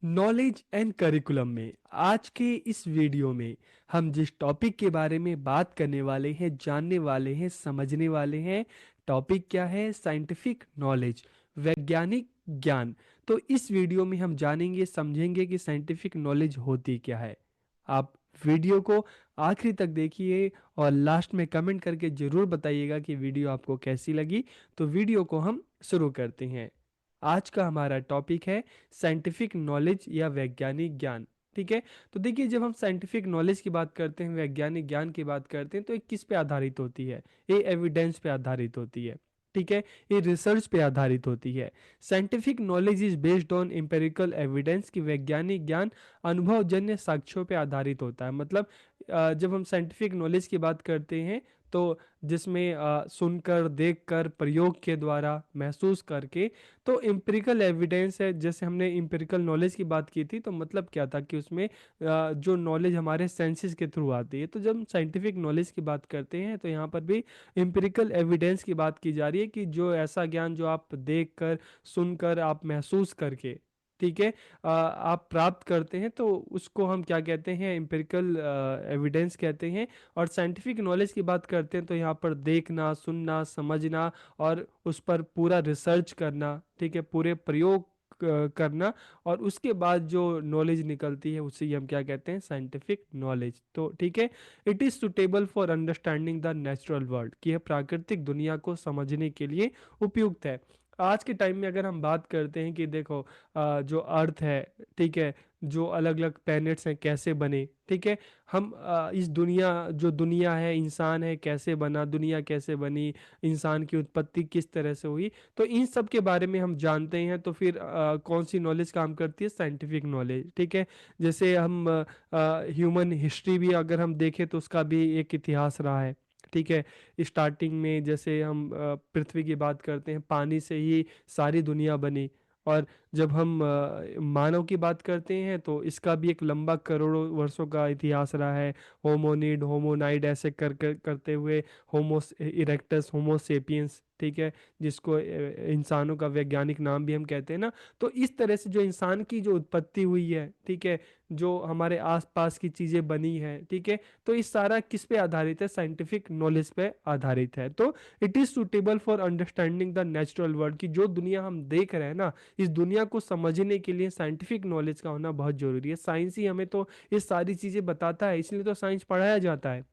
Knowledge and curriculum में आज के इस वीडियो में हम जिस टॉपिक के बारे में बात करने वाले हैं, जानने वाले हैं, समझने वाले हैं, टॉपिक क्या है? साइंटिफिक नॉलेज, वैज्ञानिक ज्ञान। तो इस वीडियो में हम जानेंगे, समझेंगे कि साइंटिफिक नॉलेज होती क्या है। आप वीडियो को आखिरी तक देखिए और लास्ट में कमेंट करके ज़रूर बताइएगा कि वीडियो आपको कैसी लगी। तो वीडियो को हम शुरू करते हैं। आज का हमारा टॉपिक है साइंटिफिक नॉलेज या वैज्ञानिक ज्ञान। ठीक है। तो देखिए, जब हम साइंटिफिक नॉलेज की बात करते हैं, वैज्ञानिक ज्ञान की बात करते हैं, तो ये किस पे आधारित होती है? ये एविडेंस पे आधारित होती है। ठीक है। ये रिसर्च पे आधारित होती है। Scientific knowledge is based on empirical evidence. की वैज्ञानिक ज्ञान अनुभवजन्य साक्ष्यों पे आधारित होता है। मतलब जब हम साइंटिफिक नॉलेज की बात करते हैं, तो जिसमें सुनकर, देखकर, प्रयोग के द्वारा, महसूस करके, तो एम्पिरिकल एविडेंस है। जैसे हमने एम्पिरिकल नॉलेज की बात की थी, तो मतलब क्या था कि उसमें जो नॉलेज हमारे सेंसेस के थ्रू आती है। तो जब हम साइंटिफिक नॉलेज की बात करते हैं, तो यहाँ पर भी एम्पिरिकल एविडेंस की बात की जा रही है कि जो ऐसा ज्ञान जो आप देख कर, सुनकर, आप महसूस करके, ठीक है, आप प्राप्त करते हैं, तो उसको हम क्या कहते हैं? एम्पिरिकल एविडेंस कहते हैं। और साइंटिफिक नॉलेज की बात करते हैं, तो यहाँ पर देखना, सुनना, समझना और उस पर पूरा रिसर्च करना, ठीक है, पूरे प्रयोग करना, और उसके बाद जो नॉलेज निकलती है उसे ही हम क्या कहते हैं? Scientific knowledge. तो ठीक है। It is suitable for understanding the natural world, कि यह प्राकृतिक दुनिया को समझने के लिए उपयुक्त है। आज के टाइम में अगर हम बात करते हैं कि देखो, जो अर्थ है, ठीक है, जो अलग अलग प्लैनेट्स हैं कैसे बने, ठीक है, हम इस दुनिया, जो दुनिया है, इंसान है, कैसे बना, दुनिया कैसे बनी, इंसान की उत्पत्ति किस तरह से हुई, तो इन सब के बारे में हम जानते हैं। तो फिर कौन सी नॉलेज काम करती है? Scientific knowledge. ठीक है। जैसे हम ह्यूमन हिस्ट्री भी अगर हम देखें, तो उसका भी एक इतिहास रहा है। ठीक है। स्टार्टिंग में जैसे हम पृथ्वी की बात करते हैं, पानी से ही सारी दुनिया बनी। और जब हम मानव की बात करते हैं, तो इसका भी एक लंबा करोड़ों वर्षों का इतिहास रहा है। होमोनिड, होमोनाइड, ऐसे करते हुए होमो इरेक्टस, होमो सेपियंस, ठीक है, जिसको इंसानों का वैज्ञानिक नाम भी हम कहते हैं ना। तो इस तरह से जो इंसान की जो उत्पत्ति हुई है, ठीक है, जो हमारे आसपास की चीज़ें बनी है, ठीक है, तो इस सारा किस पे आधारित है? साइंटिफिक नॉलेज पे आधारित है। तो it is suitable for understanding the natural world, की जो दुनिया हम देख रहे हैं ना, इस दुनिया को समझने के लिए साइंटिफिक नॉलेज का होना बहुत जरूरी है। साइंस ही हमें तो ये सारी चीज़ें बताता है, इसलिए तो साइंस पढ़ाया जाता है।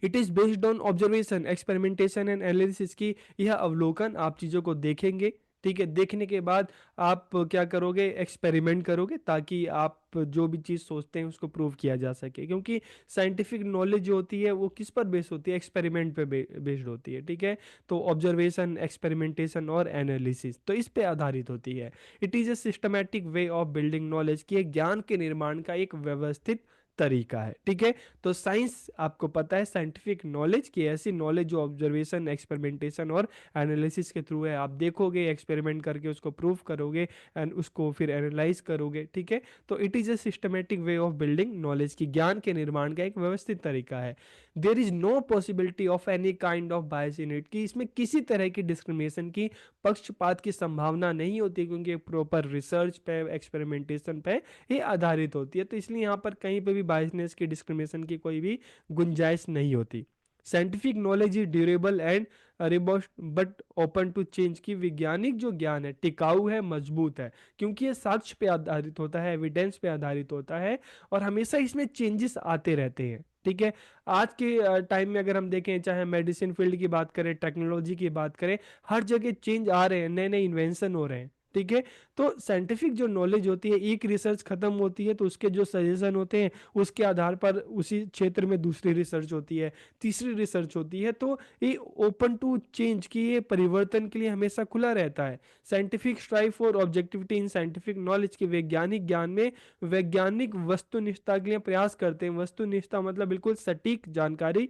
It is based on observation, experimentation and analysis. की यह अवलोकन, आप चीज़ों को देखेंगे, ठीक है, देखने के बाद आप क्या करोगे? एक्सपेरिमेंट करोगे, ताकि आप जो भी चीज़ सोचते हैं उसको प्रूव किया जा सके। क्योंकि साइंटिफिक नॉलेज जो होती है वो किस पर बेस्ड होती है? एक्सपेरिमेंट पे बेस्ड होती है। ठीक है। तो ऑब्जर्वेशन, एक्सपेरिमेंटेशन और एनालिसिस, तो इस पे आधारित होती है। It is A systematic way of building knowledge, की ज्ञान के निर्माण का एक व्यवस्थित तरीका है। ठीक है। तो साइंस, आपको पता है, साइंटिफिक नॉलेज की ऐसी नॉलेज जो ऑब्जर्वेशन, एक्सपेरिमेंटेशन और एनालिसिस के थ्रू है। आप देखोगे, एक्सपेरिमेंट करके उसको प्रूव करोगे एंड उसको फिर एनालाइज करोगे। ठीक है। तो it is a systematic way of building knowledge, की ज्ञान के निर्माण का एक व्यवस्थित तरीका है। There is no possibility of any kind of bias in it, कि इसमें किसी तरह की डिस्क्रिमिनेशन की, पक्षपात की संभावना नहीं होती, क्योंकि प्रॉपर रिसर्च पे, एक्सपेरिमेंटेशन पे ये आधारित होती है। तो इसलिए यहाँ पर कहीं पे भी बायसनेस की, डिस्क्रिमिनेशन की कोई भी गुंजाइश नहीं होती। Scientific knowledge is durable and robust but open to change. की वैज्ञानिक जो ज्ञान है टिकाऊ है, मजबूत है, क्योंकि ये साक्ष्य पे आधारित होता है, एविडेंस पे आधारित होता है, और हमेशा इसमें चेंजेस आते रहते हैं। ठीक है। आज के टाइम में अगर हम देखें, चाहे मेडिसिन फील्ड की बात करें, टेक्नोलॉजी की बात करें, हर जगह चेंज आ रहे हैं, नए नए इन्वेंशन हो रहे हैं। ठीक है। तो साइंटिफिक जो नॉलेज होती है, एक रिसर्च खत्म होती है तो उसके जो सजेशन होते हैं, उसके आधार पर उसी क्षेत्र में दूसरी रिसर्च होती है, तीसरी रिसर्च होती है। तो ये ओपन टू चेंज, की ये परिवर्तन के लिए हमेशा खुला रहता है। Scientific strive for objectivity in scientific knowledge, के वैज्ञानिक ज्ञान में वैज्ञानिक वस्तुनिष्ठता के लिए प्रयास करते हैं। वस्तुनिष्ठता मतलब बिल्कुल सटीक जानकारी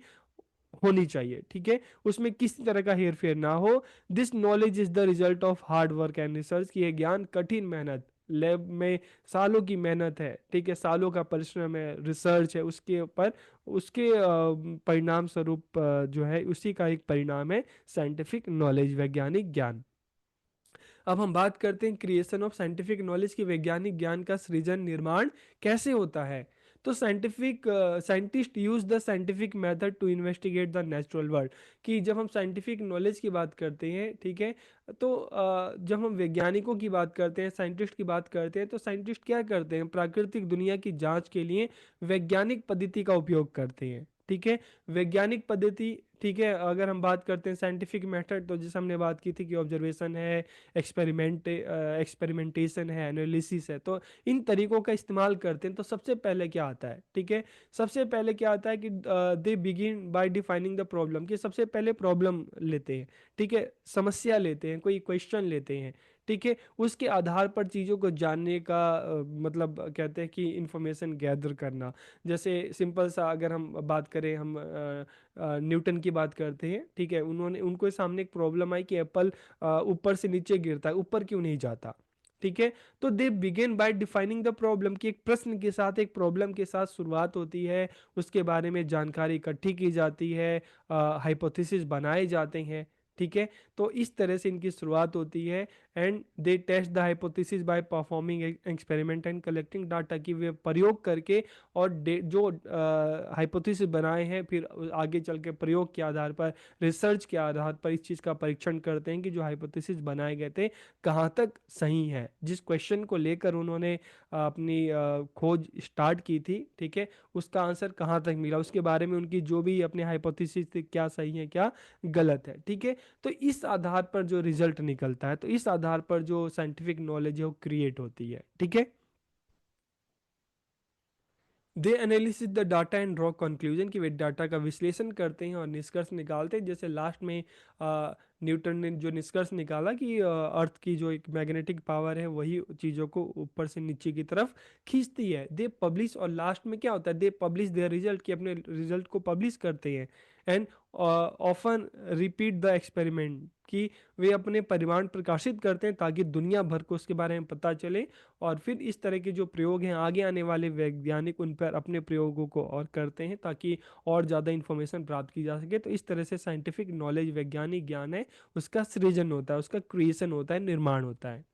होनी चाहिए। ठीक है। उसमें किसी तरह का हेर फेर ना हो। This knowledge is the result of hard work and research, की ज्ञान कठिन मेहनत, लैब में सालों की मेहनत है, ठीक है, सालों का परिश्रम है, रिसर्च है, उसके ऊपर, उसके परिणाम स्वरूप जो है, उसी का एक परिणाम है साइंटिफिक नॉलेज, वैज्ञानिक ज्ञान। अब हम बात करते हैं क्रिएशन ऑफ साइंटिफिक नॉलेज की, वैज्ञानिक ज्ञान का सृजन निर्माण कैसे होता है। तो scientist use the scientific method to investigate the natural world. कि जब हम साइंटिफिक नॉलेज की बात करते हैं, ठीक है, तो जब हम वैज्ञानिकों की बात करते हैं, साइंटिस्ट की बात करते हैं, तो साइंटिस्ट क्या करते हैं, प्राकृतिक दुनिया की जांच के लिए वैज्ञानिक पद्धति का उपयोग करते हैं। ठीक है, वैज्ञानिक पद्धति, ठीक है, अगर हम बात करते हैं साइंटिफिक मेथड, तो जैसे हमने बात की थी कि ऑब्जर्वेशन है, एक्सपेरिमेंटेशन है, एनालिसिस है, तो इन तरीकों का इस्तेमाल करते हैं। तो सबसे पहले क्या आता है, ठीक है, सबसे पहले क्या आता है कि they begin by defining the problem, कि सबसे पहले प्रॉब्लम लेते हैं, ठीक है, समस्या लेते हैं, कोई क्वेश्चन लेते हैं, ठीक है, उसके आधार पर चीज़ों को जानने का मतलब कहते हैं कि इंफॉर्मेशन गैदर करना। जैसे सिंपल सा अगर हम बात करें, हम न्यूटन की बात करते हैं, ठीक है, उन्होंने उनको सामने एक प्रॉब्लम आई कि एप्पल ऊपर से नीचे गिरता है, ऊपर क्यों नहीं जाता। ठीक है, तो they begin by defining the problem, की एक प्रश्न के साथ, एक प्रॉब्लम के साथ शुरुआत होती है, उसके बारे में जानकारी इकट्ठी की जाती है, हाइपोथेसिस बनाए जाते हैं। ठीक है, तो इस तरह से इनकी शुरुआत होती है। And they test the hypothesis by performing experiment and collecting data, की वे प्रयोग करके और जो हाइपोथेसिस बनाए हैं, फिर आगे चल के प्रयोग के आधार पर, रिसर्च के आधार पर इस चीज़ का परीक्षण करते हैं कि जो हाइपोथेसिस बनाए गए थे कहाँ तक सही है। जिस क्वेश्चन को लेकर उन्होंने अपनी खोज स्टार्ट की थी, ठीक है, उसका आंसर कहाँ तक मिला, उसके बारे में उनकी जो भी अपने हाइपोथेसिस थी, क्या सही है क्या गलत है। ठीक है, तो इस आधार पर जो रिजल्ट निकलता है, तो इस आधार पर जो साइंटिफिक नॉलेज है वो क्रिएट होती है। ठीक है, they analysis the data and draw conclusion, कि वे डाटा का विश्लेषण करते हैं और निष्कर्ष निकालते हैं। जैसे लास्ट में न्यूटन ने जो निष्कर्ष निकाला कि अर्थ की जो एक मैग्नेटिक पावर है वही चीज़ों को ऊपर से नीचे की तरफ खींचती है। दे पब्लिश, और लास्ट में क्या होता है, दे पब्लिश देयर रिजल्ट, कि अपने रिजल्ट को पब्लिश करते हैं। And often repeat the experiment, कि वे अपने परिणाम प्रकाशित करते हैं ताकि दुनिया भर को उसके बारे में पता चले, और फिर इस तरह के जो प्रयोग हैं आगे आने वाले वैज्ञानिक उन पर अपने प्रयोगों को और करते हैं ताकि और ज़्यादा इंफॉर्मेशन प्राप्त की जा सके। तो इस तरह से साइंटिफिक नॉलेज, वैज्ञानिक ज्ञान है, उसका सृजन होता है, उसका क्रिएशन होता है, निर्माण होता है।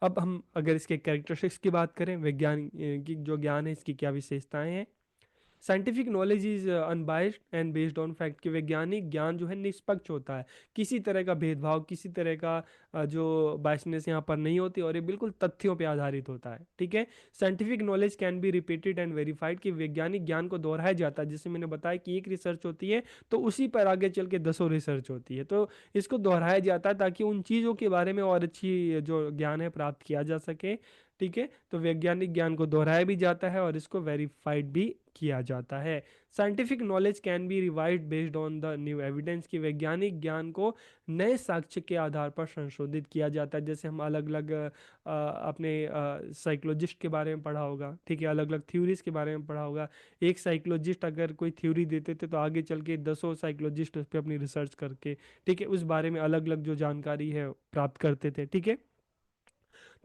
अब हम अगर इसके कैरेक्टरिस्टिक्स की बात करें, विज्ञान की जो ज्ञान है इसकी क्या विशेषताएं हैं। Scientific knowledge is unbiased and based on fact, कि वैज्ञानिक ज्ञान जो है निष्पक्ष होता है, किसी तरह का भेदभाव, किसी तरह का जो बायसनेस यहाँ पर नहीं होती, और ये बिल्कुल तथ्यों पे आधारित होता है। ठीक है, scientific knowledge can be repeated and verified, कि वैज्ञानिक ज्ञान को दोहराया जाता है। जैसे मैंने बताया कि एक रिसर्च होती है तो उसी पर आगे चल के दसों रिसर्च होती है, तो इसको दोहराया जाता है ताकि उन चीज़ों के बारे में और अच्छी जो ज्ञान है प्राप्त किया जा सके। ठीक है, तो वैज्ञानिक ज्ञान को दोहराया भी जाता है और इसको वेरीफाइड भी किया जाता है। Scientific knowledge can be revised based on the new evidence, की वैज्ञानिक ज्ञान को नए साक्ष्य के आधार पर संशोधित किया जाता है। जैसे हम अलग अलग अपने साइकोलॉजिस्ट के बारे में पढ़ा होगा, ठीक है, अलग अलग थ्योरीज के बारे में पढ़ा होगा। एक साइकोलॉजिस्ट अगर कोई थ्योरी देते थे तो आगे चल के दसों साइकोलॉजिस्ट उस पर अपनी रिसर्च करके, ठीक है, उस बारे में अलग अलग जो जानकारी है प्राप्त करते थे। ठीक है,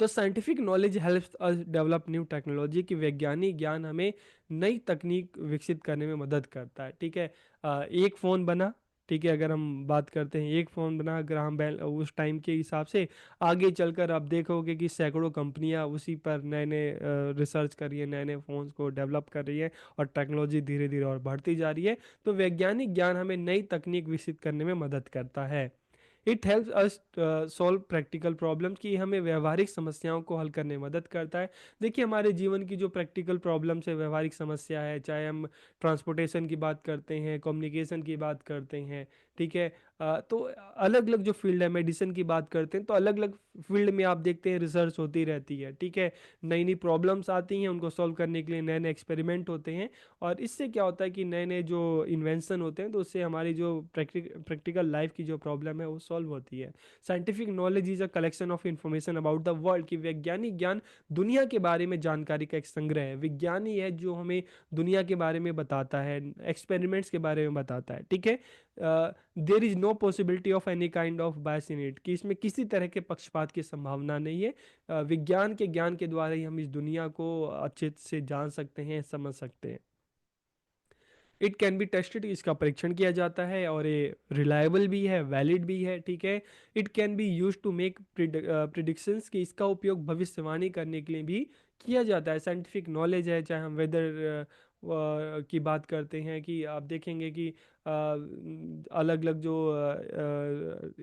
तो scientific knowledge helps us develop new technology, की वैज्ञानिक ज्ञान हमें नई तकनीक विकसित करने में मदद करता है। ठीक है, एक फ़ोन बना, ठीक है, अगर हम बात करते हैं एक फ़ोन बना ग्राहम बेल उस टाइम के हिसाब से, आगे चलकर आप देखोगे कि सैकड़ों कंपनियां उसी पर नए नए रिसर्च कर रही है, नए नए फ़ोन्स को डेवलप कर रही है, और टेक्नोलॉजी धीरे धीरे और बढ़ती जा रही है। तो वैज्ञानिक ज्ञान हमें नई तकनीक विकसित करने में मदद करता है। It helps us solve practical problem, की हमें व्यवहारिक समस्याओं को हल करने में मदद करता है। देखिए, हमारे जीवन की जो प्रैक्टिकल प्रॉब्लम्स है, व्यवहारिक समस्या है, चाहे हम ट्रांसपोर्टेशन की बात करते हैं, कम्युनिकेशन की बात करते हैं, ठीक है, तो अलग अलग जो फील्ड है, मेडिसिन की बात करते हैं, तो अलग अलग फील्ड में आप देखते हैं रिसर्च होती रहती है। ठीक है, नई नई प्रॉब्लम्स आती हैं, उनको सॉल्व करने के लिए नए नए एक्सपेरिमेंट होते हैं, और इससे क्या होता है कि नए नए जो इन्वेंशन होते हैं, तो उससे हमारी जो प्रैक्टिकल लाइफ की जो प्रॉब्लम है वो सॉल्व होती है। Scientific knowledge is a collection of information about the world, की वैज्ञानिक ज्ञान दुनिया के बारे में जानकारी का एक संग्रह है। विज्ञान ही है जो हमें दुनिया के बारे में बताता है, एक्सपेरिमेंट्स के बारे में बताता है। ठीक है, there is no possibility of any kind of bias in it, कि इसमें किसी तरह के पक्षपात की संभावना नहीं है। विज्ञान के ज्ञान के द्वारा ही हम इस दुनिया को अच्छे से जान सकते हैं, समझ सकते हैं। इट कैन बी टेस्टेड, इसका परीक्षण किया जाता है और ये रिलायबल भी है, वैलिड भी है, ठीक है। It can be use to make predictions, कि इसका उपयोग भविष्यवाणी करने के लिए भी किया जाता है। साइंटिफिक नॉलेज है, चाहे हम वेदर की बात करते हैं, कि आप देखेंगे कि अलग अलग जो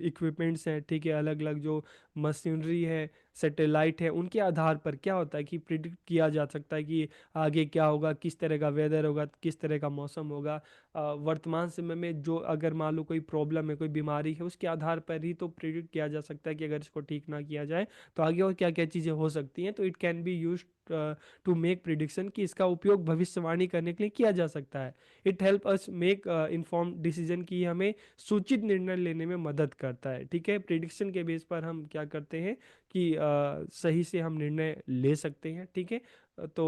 इक्विपमेंट्स हैं, ठीक है, अलग अलग जो मशीनरी है, सैटेलाइट है, उनके आधार पर क्या होता है कि प्रिडिक्ट किया जा सकता है कि आगे क्या होगा, किस तरह का वेदर होगा, किस तरह का मौसम होगा। वर्तमान समय में जो अगर मान लो कोई प्रॉब्लम है, कोई बीमारी है, उसके आधार पर ही तो प्रिडिक्ट किया जा सकता है कि अगर इसको ठीक ना किया जाए तो आगे और क्या क्या चीज़ें हो सकती हैं। तो it can be use to make prediction, कि इसका उपयोग भविष्यवाणी करने के लिए किया जा सकता है। It help us make inform decision, की हमें सूचित निर्णय लेने में मदद करता है, ठीक है। प्रिडिक्शन के बेस पर हम क्या करते हैं कि सही से हम निर्णय ले सकते हैं, ठीक है। तो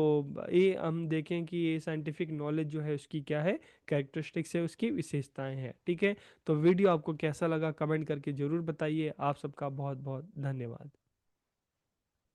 ये हम देखें कि ये साइंटिफिक नॉलेज जो है उसकी क्या है, कैरेक्टरिस्टिक्स है, उसकी विशेषताएं हैं, ठीक है। तो वीडियो आपको कैसा लगा कमेंट करके ज़रूर बताइए। आप सबका बहुत बहुत धन्यवाद।